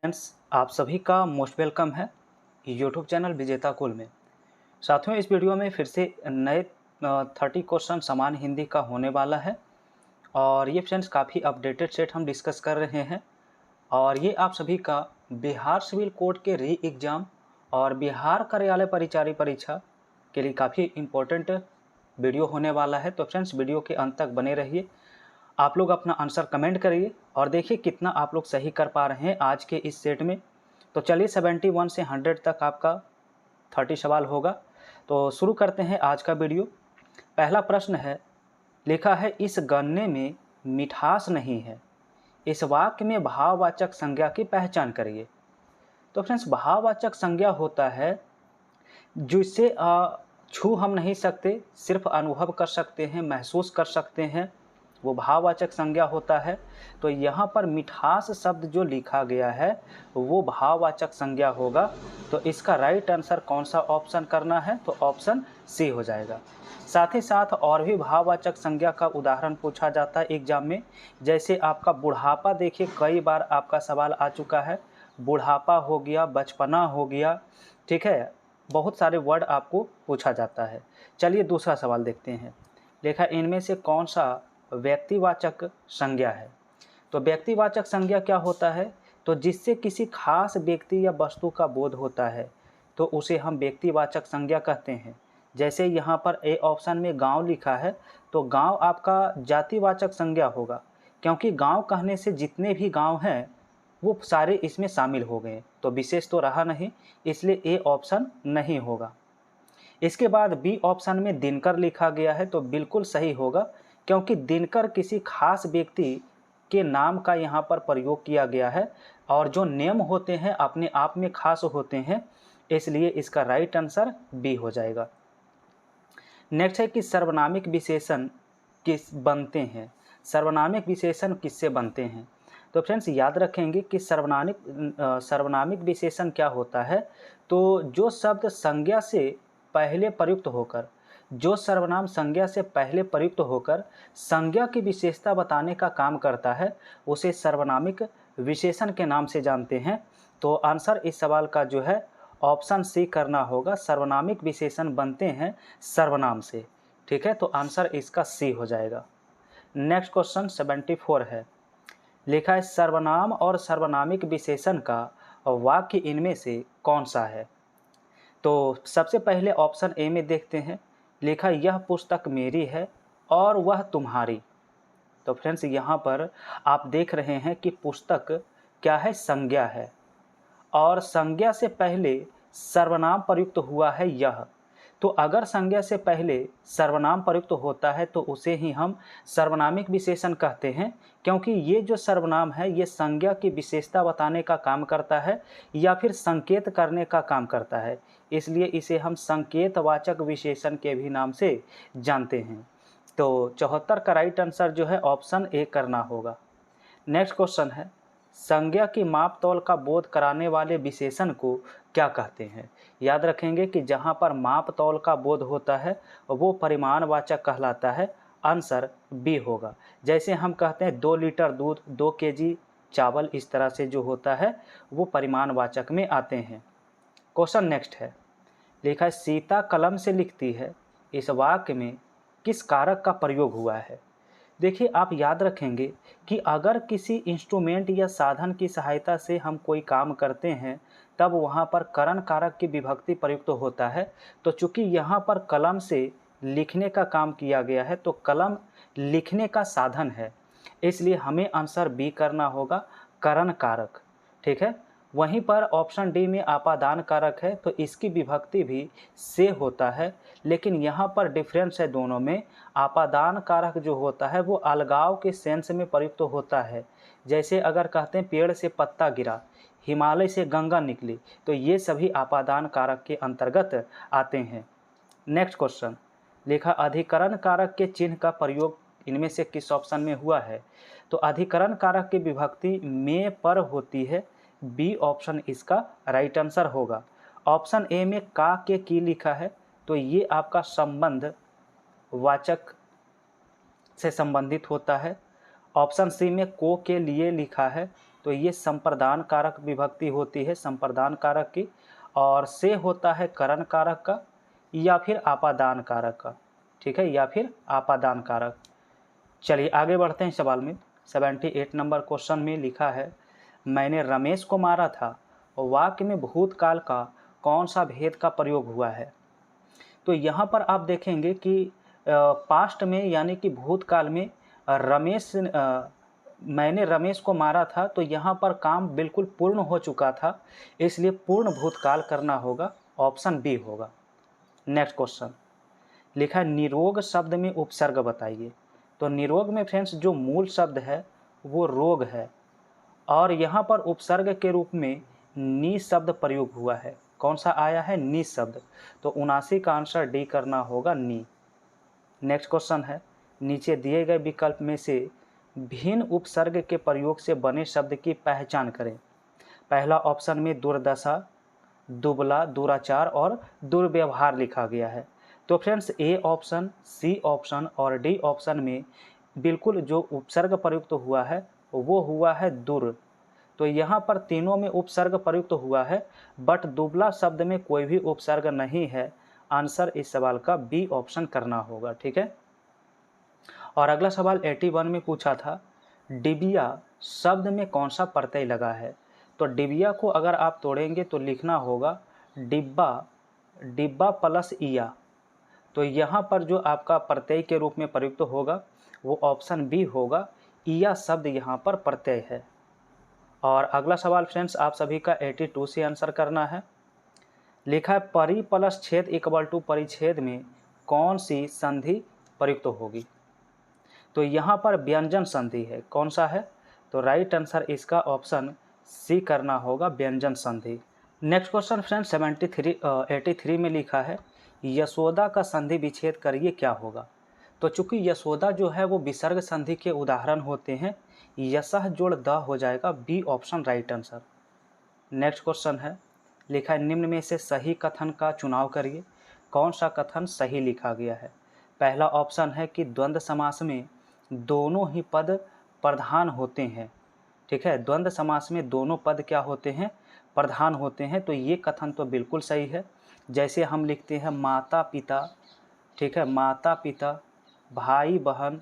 Friends, आप सभी का मोस्ट वेलकम है यूट्यूब चैनल विजेता कुल में। साथियों, इस वीडियो में फिर से नए 30 क्वेश्चन समान हिंदी का होने वाला है और ये फ्रेंड्स काफ़ी अपडेटेड सेट हम डिस्कस कर रहे हैं और ये आप सभी का बिहार सिविल कोर्ट के री एग्ज़ाम और बिहार कार्यालय परिचारी परीक्षा के लिए काफ़ी इम्पोर्टेंट वीडियो होने वाला है। तो फ्रेंड्स, वीडियो के अंत तक बने रहिए। आप लोग अपना आंसर कमेंट करिए और देखिए कितना आप लोग सही कर पा रहे हैं आज के इस सेट में। तो चलिए 71 से 100 तक आपका 30 सवाल होगा। तो शुरू करते हैं आज का वीडियो। पहला प्रश्न है, लिखा है इस गन्ने में मिठास नहीं है, इस वाक्य में भाववाचक संज्ञा की पहचान करिए। तो फ्रेंड्स, भाववाचक संज्ञा होता है जिसे छू हम नहीं सकते, सिर्फ अनुभव कर सकते हैं, महसूस कर सकते हैं, वो भाववाचक संज्ञा होता है। तो यहाँ पर मिठास शब्द जो लिखा गया है वो भाववाचक संज्ञा होगा। तो इसका राइट आंसर कौन सा ऑप्शन करना है? तो ऑप्शन सी हो जाएगा। साथ ही साथ और भी भाववाचक संज्ञा का उदाहरण पूछा जाता है एग्जाम में, जैसे आपका बुढ़ापा। देखिए कई बार आपका सवाल आ चुका है, बुढ़ापा हो गया, बचपना हो गया, ठीक है, बहुत सारे वर्ड आपको पूछा जाता है। चलिए दूसरा सवाल देखते हैं। लिखा इनमें से कौन सा व्यक्तिवाचक संज्ञा है? तो व्यक्तिवाचक संज्ञा क्या होता है? तो जिससे किसी खास व्यक्ति या वस्तु का बोध होता है तो उसे हम व्यक्तिवाचक संज्ञा कहते हैं। जैसे यहाँ पर ए ऑप्शन में गांव लिखा है, तो गांव आपका जातिवाचक संज्ञा होगा, क्योंकि गांव कहने से जितने भी गांव हैं वो सारे इसमें शामिल हो गए, तो विशेष तो रहा नहीं, इसलिए ए ऑप्शन नहीं होगा। इसके बाद बी ऑप्शन में दिनकर लिखा गया है, तो बिल्कुल सही होगा, क्योंकि दिनकर किसी खास व्यक्ति के नाम का यहाँ पर प्रयोग किया गया है और जो नेम होते हैं अपने आप में खास होते हैं, इसलिए इसका राइट आंसर बी हो जाएगा। नेक्स्ट है कि सर्वनामिक विशेषण किस बनते हैं? सर्वनामिक विशेषण किससे बनते हैं? तो फ्रेंड्स याद रखेंगे कि सर्वनामिक विशेषण क्या होता है? तो जो शब्द संज्ञा से पहले प्रयुक्त होकर, जो सर्वनाम संज्ञा से पहले प्रयुक्त होकर संज्ञा की विशेषता बताने का काम करता है उसे सर्वनामिक विशेषण के नाम से जानते हैं। तो आंसर इस सवाल का जो है ऑप्शन सी करना होगा। सर्वनामिक विशेषण बनते हैं सर्वनाम से, ठीक है, तो आंसर इसका सी हो जाएगा। नेक्स्ट क्वेश्चन 74 है। लिखा है सर्वनाम और सर्वनामिक विशेषण का वाक्य इनमें से कौन सा है? तो सबसे पहले ऑप्शन ए में देखते हैं। लिखा यह पुस्तक मेरी है और वह तुम्हारी। तो फ्रेंड्स यहाँ पर आप देख रहे हैं कि पुस्तक क्या है? संज्ञा है और संज्ञा से पहले सर्वनाम प्रयुक्त हुआ है यह। तो अगर संज्ञा से पहले सर्वनाम प्रयुक्त होता है तो उसे ही हम सर्वनामिक विशेषण कहते हैं, क्योंकि ये जो सर्वनाम है ये संज्ञा की विशेषता बताने का काम करता है या फिर संकेत करने का काम करता है, इसलिए इसे हम संकेतवाचक विशेषण के भी नाम से जानते हैं। तो 74 का राइट आंसर जो है ऑप्शन ए करना होगा। नेक्स्ट क्वेश्चन है, संज्ञा की माप तौल का बोध कराने वाले विशेषण को क्या कहते हैं? याद रखेंगे कि जहाँ पर माप तौल का बोध होता है वो परिमाणवाचक कहलाता है। आंसर बी होगा। जैसे हम कहते हैं 2 लीटर दूध, 2 केजी चावल, इस तरह से जो होता है वो परिमाणवाचक में आते हैं। क्वेश्चन नेक्स्ट है। लिखा है सीता कलम से लिखती है, इस वाक्य में किस कारक का प्रयोग हुआ है? देखिए आप याद रखेंगे कि अगर किसी इंस्ट्रूमेंट या साधन की सहायता से हम कोई काम करते हैं तब वहाँ पर करण कारक की विभक्ति प्रयुक्त होता है। तो चूंकि यहाँ पर कलम से लिखने का काम किया गया है तो कलम लिखने का साधन है, इसलिए हमें आंसर बी करना होगा, करण कारक, ठीक है। वहीं पर ऑप्शन डी में आपादान कारक है, तो इसकी विभक्ति भी से होता है, लेकिन यहाँ पर डिफरेंस है दोनों में। आपादान कारक जो होता है वो अलगाव के सेंस में प्रयुक्त होता है। जैसे अगर कहते हैं पेड़ से पत्ता गिरा, हिमालय से गंगा निकली, तो ये सभी आपादान कारक के अंतर्गत आते हैं। Next question. लिखा अधिकरण कारक के चिन्ह का प्रयोग इनमें से किस ऑप्शन में हुआ है? तो अधिकरण कारक की विभक्ति में पर होती है। बी ऑप्शन इसका राइट आंसर होगा। ऑप्शन ए में का के की लिखा है, तो ये आपका संबंध वाचक से संबंधित होता है। ऑप्शन सी में को के लिए लिखा है, तो ये संप्रदान कारक विभक्ति होती है संप्रदान कारक की, और से होता है करण कारक का या फिर आपादान कारक का, ठीक है, या फिर आपादान कारक। चलिए आगे बढ़ते हैं सवाल में। 78 नंबर क्वेश्चन में लिखा है, मैंने रमेश को मारा था, वाक्य में भूतकाल का कौन सा भेद का प्रयोग हुआ है। तो यहाँ पर आप देखेंगे कि पास्ट में यानी कि भूतकाल में मैंने रमेश को मारा था, तो यहाँ पर काम बिल्कुल पूर्ण हो चुका था, इसलिए पूर्ण भूतकाल करना होगा, ऑप्शन बी होगा। नेक्स्ट क्वेश्चन लिखा है, निरोग शब्द में उपसर्ग बताइए। तो निरोग में फ्रेंड्स जो मूल शब्द है वो रोग है, और यहाँ पर उपसर्ग के रूप में नी शब्द प्रयोग हुआ है। कौन सा आया है, नी शब्द, तो 79 का आंसर डी करना होगा, नी। नेक्स्ट क्वेश्चन है, नीचे दिए गए विकल्प में से भिन्न उपसर्ग के प्रयोग से बने शब्द की पहचान करें। पहला ऑप्शन में दुर्दशा, दुबला, दुराचार और दुर्व्यवहार लिखा गया है। तो friends A option, C option और डी ऑप्शन में बिल्कुल जो उपसर्ग प्रयुक्त हुआ है वो हुआ है दुर। तो यहाँ पर तीनों में उपसर्ग प्रयुक्त हुआ है, बट दुबला शब्द में कोई भी उपसर्ग नहीं है। आंसर इस सवाल का बी ऑप्शन करना होगा, ठीक है। और अगला सवाल 81 में पूछा था, डिबिया शब्द में कौन सा प्रत्यय लगा है। तो डिबिया को अगर आप तोड़ेंगे तो लिखना होगा डिब्बा, डिब्बा प्लस इया। तो यहाँ पर जो आपका प्रत्यय के रूप में प्रयुक्त होगा वो ऑप्शन बी होगा, इया शब्द यहाँ पर प्रत्यय है। और अगला सवाल फ्रेंड्स आप सभी का 82 से आंसर करना है। लिखा है, परि प्लस छेद इक्वल टू परिच्छेद में कौन सी संधि प्रयुक्त होगी। तो यहाँ पर व्यंजन संधि है, कौन सा है, तो राइट आंसर इसका ऑप्शन सी करना होगा, व्यंजन संधि। नेक्स्ट क्वेश्चन फ्रेंड्स 83 में लिखा है, यशोदा का संधि विच्छेद करिए क्या होगा। तो चूंकि यशोदा जो है वो विसर्ग संधि के उदाहरण होते हैं, यशः जोड़ द हो जाएगा, B option right answer. Next question है, लिखा है, निम्न में से सही कथन का चुनाव करिए। कौन सा कथन सही लिखा गया है। पहला ऑप्शन है कि द्वंद्व समास में दोनों ही पद प्रधान होते हैं, ठीक है, द्वंद्व समास में दोनों पद क्या होते हैं, प्रधान होते हैं। तो ये कथन तो बिल्कुल सही है। जैसे हम लिखते हैं माता पिता, ठीक है, माता पिता, भाई बहन,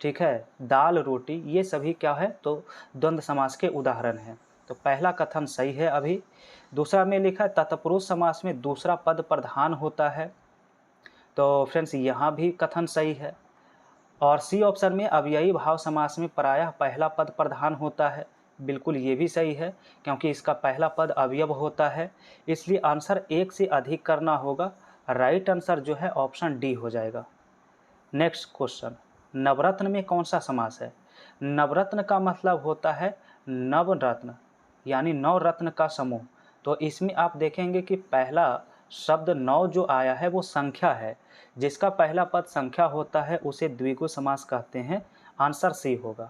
ठीक है, दाल रोटी, ये सभी क्या है, तो द्वंद्व समास के उदाहरण हैं। तो पहला कथन सही है। अभी दूसरा में लिखा है, तत्पुरुष समास में दूसरा पद प्रधान होता है। तो फ्रेंड्स यहाँ भी कथन सही है। और सी ऑप्शन में अव्ययी भाव समास में प्रायः पहला पद प्रधान होता है, बिल्कुल ये भी सही है, क्योंकि इसका पहला पद अवयव होता है, इसलिए आंसर एक से अधिक करना होगा। राइट आंसर जो है ऑप्शन डी हो जाएगा। नेक्स्ट क्वेश्चन, नवरत्न में कौन सा समास है। नवरत्न का मतलब होता है नवरत्न, यानी नवरत्न का समूह। तो इसमें आप देखेंगे कि पहला शब्द नौ जो आया है वो संख्या है, जिसका पहला पद संख्या होता है उसे द्विगु समास कहते हैं। आंसर सी होगा।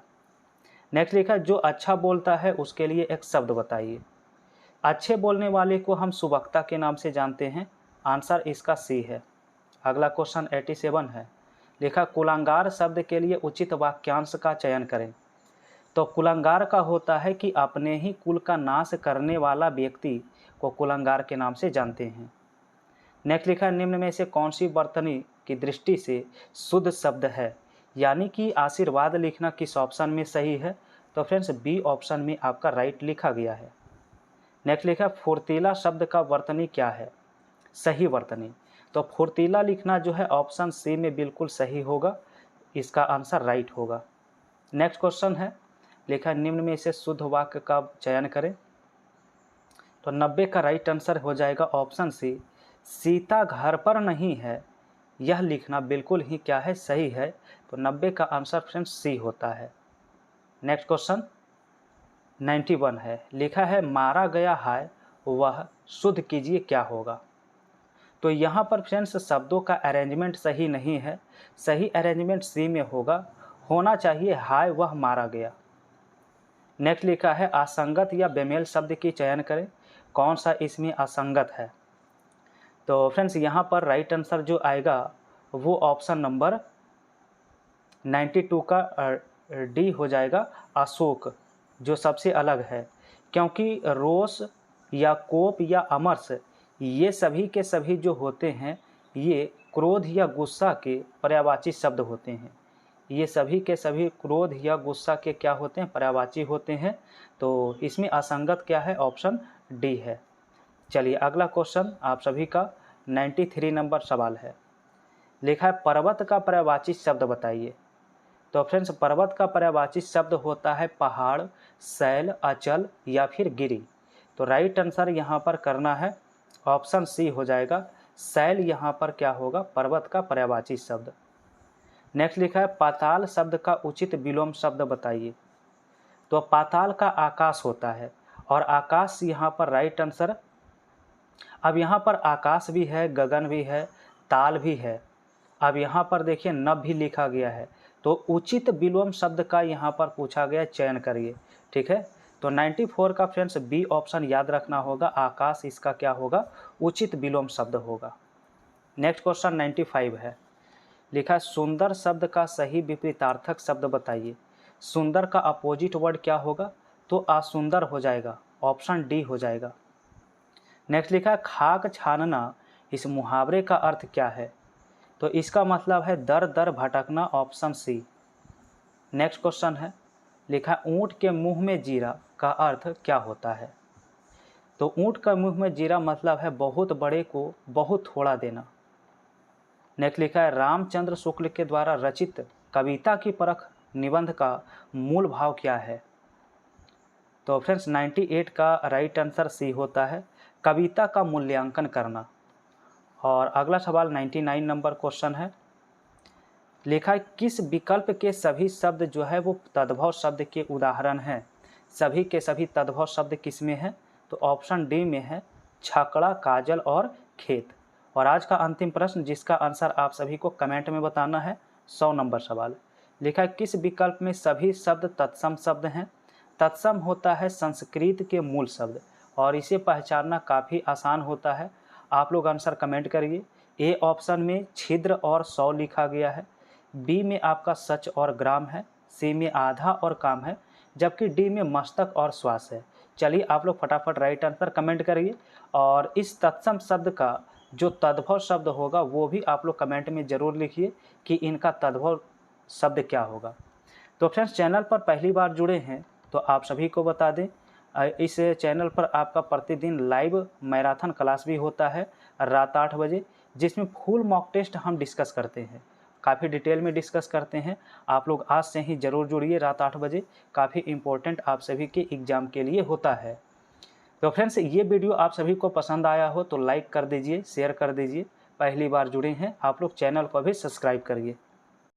नेक्स्ट लिखा, जो अच्छा बोलता है उसके लिए एक शब्द बताइए। अच्छे बोलने वाले को हम सुवक्ता के नाम से जानते हैं। आंसर इसका सी है। अगला क्वेश्चन 87 है, लिखा, कुलांगार शब्द के लिए उचित वाक्यांश का चयन करें। तो कुलांगार का होता है कि अपने ही कुल का नाश करने वाला व्यक्ति को कुलांगार के नाम से जानते हैं। नेक्स्ट लिखा है, निम्न में से कौन सी वर्तनी की दृष्टि से शुद्ध शब्द है, यानी कि आशीर्वाद लिखना किस ऑप्शन में सही है। तो फ्रेंड्स बी ऑप्शन में आपका राइट लिखा गया है। नेक्स्ट लिखा, फुर्तीला शब्द का वर्तनी क्या है, सही वर्तनी। तो फुर्तीला लिखना जो है ऑप्शन सी में बिल्कुल सही होगा, इसका आंसर राइट होगा। नेक्स्ट क्वेश्चन है, लिखा, निम्न में से शुद्ध वाक्य का चयन करें। तो 90 का राइट आंसर हो जाएगा ऑप्शन सी, सीता घर पर नहीं है, यह लिखना बिल्कुल ही क्या है, सही है। तो 90 का आंसर फ्रेंड्स सी होता है। नेक्स्ट क्वेश्चन 91 है, लिखा है, मारा गया है वह शुद्ध कीजिए क्या होगा। तो यहाँ पर फ्रेंड्स शब्दों का अरेंजमेंट सही नहीं है, सही अरेंजमेंट सी में होगा, होना चाहिए हाय वह मारा गया। नेक्स्ट लिखा है, असंगत या बेमेल शब्द की चयन करें। कौन सा इसमें असंगत है। तो फ्रेंड्स यहाँ पर राइट आंसर जो आएगा वो ऑप्शन नंबर 92 का डी हो जाएगा, अशोक। जो सबसे अलग है, क्योंकि रोष या कोप या अमर्ष ये सभी के सभी जो होते हैं ये क्रोध या गुस्सा के पर्यायवाची शब्द होते हैं। ये सभी के सभी क्रोध या गुस्सा के क्या होते हैं? पर्यायवाची होते हैं। तो इसमें असंगत क्या है? ऑप्शन डी है। चलिए अगला क्वेश्चन आप सभी का 93 नंबर सवाल है। लिखा है पर्वत का पर्यायवाची शब्द बताइए। तो फ्रेंड्स पर्वत का पर्यायवाची शब्द होता है पहाड़, शैल, अचल या फिर गिरी। तो राइट आंसर यहाँ पर करना है ऑप्शन सी हो जाएगा। शैल यहाँ पर क्या होगा? पर्वत का पर्यायवाची शब्द। नेक्स्ट लिखा है पाताल शब्द का उचित विलोम शब्द बताइए। तो पाताल का आकाश होता है और आकाश यहाँ पर राइट आंसर। अब यहाँ पर आकाश भी है, गगन भी है, ताल भी है। अब यहाँ पर देखिए नभ भी लिखा गया है। तो उचित विलोम शब्द का यहाँ पर पूछा गया, चयन करिए। ठीक है, तो 94 का फ्रेंड्स बी ऑप्शन याद रखना होगा। आकाश इसका क्या होगा? उचित विलोम शब्द होगा। नेक्स्ट क्वेश्चन 95 है। लिखा है सुंदर शब्द का सही विपरीतार्थक शब्द बताइए। सुंदर का अपोजिट वर्ड क्या होगा? तो असुंदर हो जाएगा, ऑप्शन डी हो जाएगा। नेक्स्ट लिखा है खाक छानना, इस मुहावरे का अर्थ क्या है? तो इसका मतलब है दर दर भटकना, ऑप्शन सी। नेक्स्ट क्वेश्चन है। लिखा है ऊँट के मुंह में जीरा का अर्थ क्या होता है? तो ऊँट का मुंह में जीरा मतलब है बहुत बड़े को बहुत थोड़ा देना। नेक्स्ट लिखा है रामचंद्र शुक्ल के द्वारा रचित कविता की परख निबंध का मूल भाव क्या है? तो फ्रेंड्स 98 का राइट आंसर सी होता है, कविता का मूल्यांकन करना। और अगला सवाल 99 नंबर क्वेश्चन है। लिखा है किस विकल्प के सभी शब्द जो है वो तद्भव शब्द के उदाहरण हैं? सभी के सभी तद्भव शब्द किस में है? तो ऑप्शन डी में है, छकड़ा, काजल और खेत। और आज का अंतिम प्रश्न जिसका आंसर आप सभी को कमेंट में बताना है, 100 नंबर सवाल। लिखा है किस विकल्प में सभी शब्द तत्सम शब्द हैं? तत्सम होता है संस्कृत के मूल शब्द और इसे पहचानना काफ़ी आसान होता है। आप लोग आंसर कमेंट करिए। ए ऑप्शन में छिद्र और 100 लिखा गया है, बी में आपका सच और ग्राम है, सी में आधा और काम है, जबकि डी में मस्तक और श्वास है। चलिए आप लोग फटाफट राइट आंसर कमेंट करिए और इस तत्सम शब्द का जो तद्भव शब्द होगा वो भी आप लोग कमेंट में ज़रूर लिखिए कि इनका तद्भव शब्द क्या होगा। तो फ्रेंड्स चैनल पर पहली बार जुड़े हैं तो आप सभी को बता दें इस चैनल पर आपका प्रतिदिन लाइव मैराथन क्लास भी होता है रात 8 बजे, जिसमें फुल मॉक टेस्ट हम डिस्कस करते हैं, काफ़ी डिटेल में डिस्कस करते हैं। आप लोग आज से ही ज़रूर जुड़िए रात 8 बजे, काफ़ी इम्पोर्टेंट आप सभी के एग्ज़ाम के लिए होता है। तो फ्रेंड्स ये वीडियो आप सभी को पसंद आया हो तो लाइक कर दीजिए, शेयर कर दीजिए। पहली बार जुड़े हैं आप लोग चैनल को भी सब्सक्राइब करिए।